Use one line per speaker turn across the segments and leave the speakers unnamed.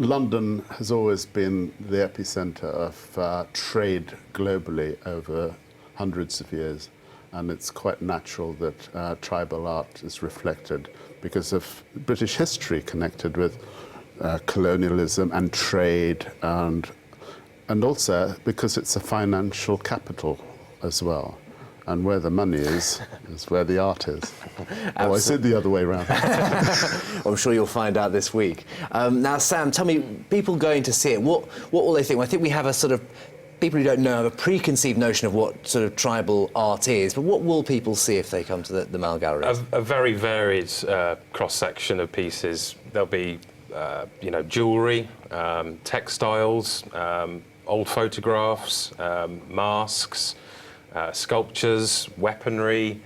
London has always been the epicenter of trade globally over hundreds of years, and it's quite natural that tribal art is reflected because of British history connected with colonialism and trade, and also because it's a financial capital as well. And where the money is where the art is. Or is it the other way around?
I'm sure you'll find out this week. Now, Sam, tell me, people going to see it, what will they think? Well, I think we have a sort of, people who don't know have a preconceived notion of what sort of tribal art is, but what will people see if they come to the Mall Gallery?
A very varied cross-section of pieces. There'll be, jewellery, textiles, old photographs, masks, sculptures, weaponry,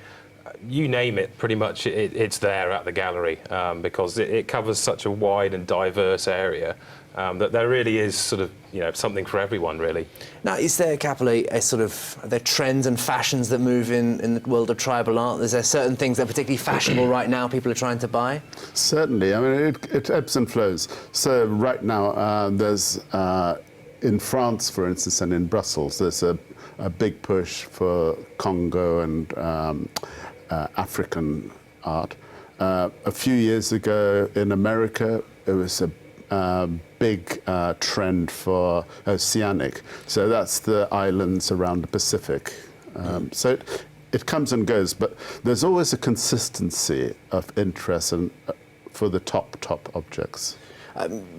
you name it, pretty much it's there at the gallery because it covers such a wide and diverse area that there really is sort of, something for everyone, really. Now,
is there, Capelli, are there trends and fashions that move in the world of tribal art? Is there certain things that are particularly fashionable right now people are trying to buy?
Certainly. I mean, it ebbs and flows. So right now, there's, in France, for instance, and in Brussels, there's a big push for Congo and African art. A few years ago in America, it was a big trend for Oceanic. So that's the islands around the Pacific. So it comes and goes, but there's always a consistency of interest for the top objects.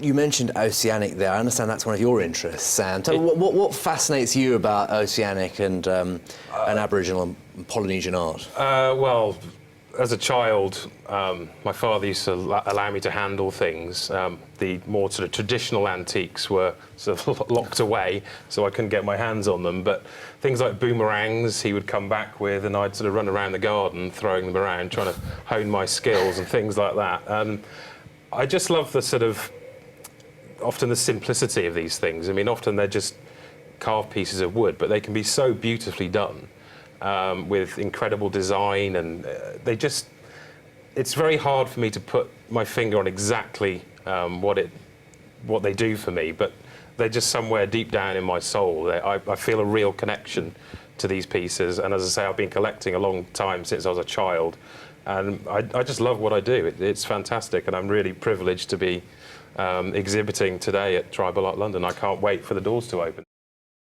You mentioned Oceanic there. I understand that's one of your interests, Sam. Tell me, what fascinates you about Oceanic and Aboriginal and Polynesian art?
Well, as a child, my father used to allow me to handle things. The more sort of traditional antiques were sort of locked away, so I couldn't get my hands on them. But things like boomerangs, he would come back with, and I'd sort of run around the garden throwing them around, trying to hone my skills and things like that. I just love the sort of, often the simplicity of these things. I mean, often they're just carved pieces of wood, but they can be so beautifully done with incredible design, and it's very hard for me to put my finger on exactly what they do for me, but they're just somewhere deep down in my soul. I feel a real connection to these pieces, and as I say, I've been collecting a long time, since I was a child. And I just love what I do. It's fantastic, and I'm really privileged to be exhibiting today at Tribal Art London. I can't wait for the doors to open.